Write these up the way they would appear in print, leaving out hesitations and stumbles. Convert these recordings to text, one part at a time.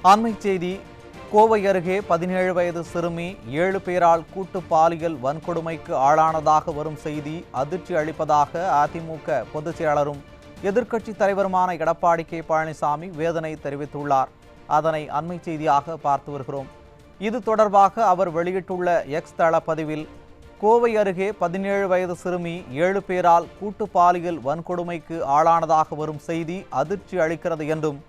அண்மைச் செய்தி. கோவை அருகே 17 வயது சிறுமி 7 பேரால் கூட்டு பாலியல் வன்கொடுமைக்கு ஆளானதாக வரும் செய்தி அதிர்ச்சி அளிப்பதாக அதிமுக பொதுச் செயலாளரும் எதிர்க்கட்சித் தலைவருமான எடப்பாடி கே பழனிசாமி வேதனை தெரிவித்துள்ளார். அதனை அண்மைச் செய்தியாக பார்த்து வருகிறோம். இது தொடர்பாக அவர் வெளியிட்டுள்ள எக்ஸ் தள பதிவில், கோவை அருகே 17 வயது சிறுமி 7 பேரால் கூட்டு பாலியல் வன்கொடுமைக்கு ஆளானதாக வரும் செய்தி அதிர்ச்சி அளிக்கிறது என்றும்,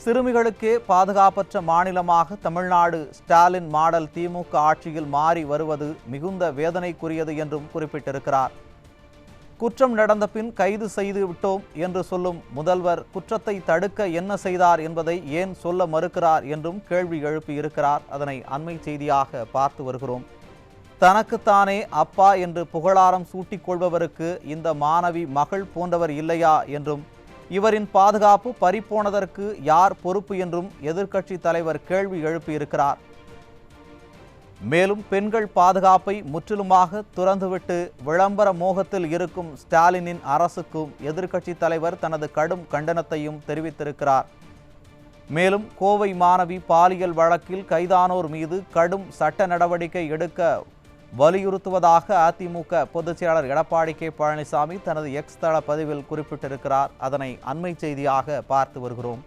சிறுமிகளுக்கே பாதுகாப்பற்ற மாநிலமாக தமிழ்நாடு ஸ்டாலின் மாடல் திமுக ஆட்சியில் மாறி வருவது மிகுந்த வேதனைக்குரியது என்றும் குறிப்பிட்டிருக்கிறார். குற்றம் நடந்த பின் கைது செய்து விட்டோம் என்று சொல்லும் முதல்வர் குற்றத்தை தடுக்க என்ன செய்தார் என்பதை ஏன் சொல்ல மறுக்கிறார் என்றும் கேள்வி எழுப்பியிருக்கிறார். அதனை அண்மை செய்தியாக பார்த்து வருகிறோம். தனக்குத்தானே அப்பா என்று புகழாரம் சூட்டிக் கொள்பவருக்கு இந்த மாணவி மகள் போன்றவர் இல்லையா என்றும், இவரின் பாதுகாப்பு பறிப்போனதற்கு யார் பொறுப்பு என்றும் எதிர்க்கட்சி தலைவர் கேள்வி எழுப்பியிருக்கிறார். மேலும் பெண்கள் பாதுகாப்பை முற்றிலுமாக துறந்துவிட்டு விளம்பர மோகத்தில் இருக்கும் ஸ்டாலினின் அரசுக்கும் எதிர்க்கட்சி தலைவர் தனது கடும் கண்டனத்தையும் தெரிவித்திருக்கிறார். மேலும் கோவை மாணவி பாலியல் வழக்கில் கைதானோர் மீது கடும் சட்ட நடவடிக்கை எடுக்க வலியுறுத்துவதாக அதிமுக பொதுச் செயலாளர் எடப்பாடி கே பழனிசாமி தனது எக்ஸ் தள பதிவில் குறிப்பிட்டிருக்கிறார். அதனை அண்மை செய்தியாக பார்த்து வருகிறோம்.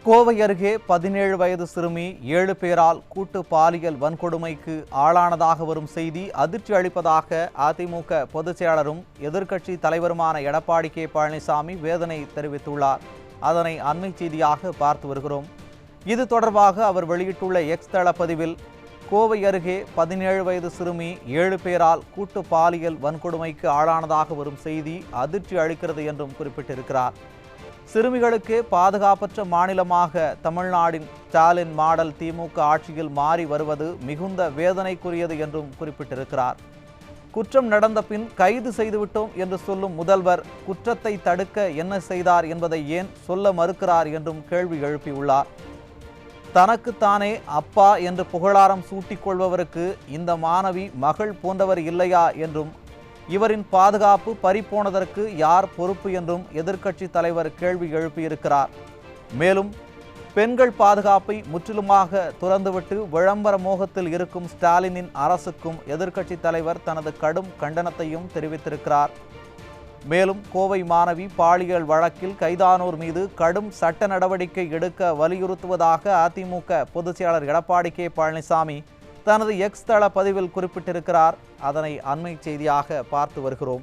கோவை அருகே 17 வயது சிறுமி 7 பேரால் கூட்டு பாலியல் வன்கொடுமைக்கு ஆளானதாக வரும் செய்தி அதிர்ச்சி அளிப்பதாக அதிமுக பொதுச் செயலாளரும் எதிர்க்கட்சி தலைவருமான எடப்பாடி கே பழனிசாமி வேதனை தெரிவித்துள்ளார். அதனை அண்மை செய்தியாக பார்த்து வருகிறோம். இது தொடர்பாக அவர் வெளியிட்டுள்ள எக்ஸ் தள பதிவில், கோவை அருகே 17 வயது சிறுமி 7 பேரால் கூட்டு பாலியல் வன்கொடுமைக்கு ஆளானதாக வரும் செய்தி அதிர்ச்சி அளிக்கிறது என்றும் குறிப்பிட்டிருக்கிறார். சிறுமிகளுக்கு பாதுகாப்பற்ற மாநிலமாக தமிழ்நாடின் ஸ்டாலின் மாடல் திமுக ஆட்சியில் மாறி வருவது மிகுந்த வேதனைக்குரியது என்றும் குறிப்பிட்டிருக்கிறார். குற்றம் நடந்த பின் கைது செய்துவிட்டோம் என்று சொல்லும் முதல்வர் குற்றத்தை தடுக்க என்ன செய்தார் என்பதை ஏன் சொல்ல மறுக்கிறார் என்றும் கேள்வி எழுப்பியுள்ளார். தனக்குத்தானே அப்பா என்று புகழாரம் சூட்டிக் கொள்பவருக்கு இந்த மாணவி மகள் போன்றவர் இல்லையா என்றும், இவரின் பாதுகாப்பு பறிப்போனதற்கு யார் பொறுப்பு என்றும் எதிர்க்கட்சி தலைவர் கேள்வி எழுப்பியிருக்கிறார். மேலும் பெண்கள் பாதுகாப்பை முற்றிலுமாக துறந்துவிட்டு விளம்பர மோகத்தில் இருக்கும் ஸ்டாலினின் அரசுக்கும் எதிர்க்கட்சி தலைவர் தனது கடும் கண்டனத்தையும் தெரிவித்திருக்கிறார். மேலும் கோவை மாணவி பாலியல் வழக்கில் கைதானோர் மீது கடும் சட்ட நடவடிக்கை எடுக்க வலியுறுத்துவதாக அதிமுக பொதுச் செயலாளர் எடப்பாடி கே பழனிசாமி தனது எக்ஸ் தள பதிவில் குறிப்பிட்டிருக்கிறார். அதனை அண்மை செய்தியாக பார்த்து வருகிறோம்.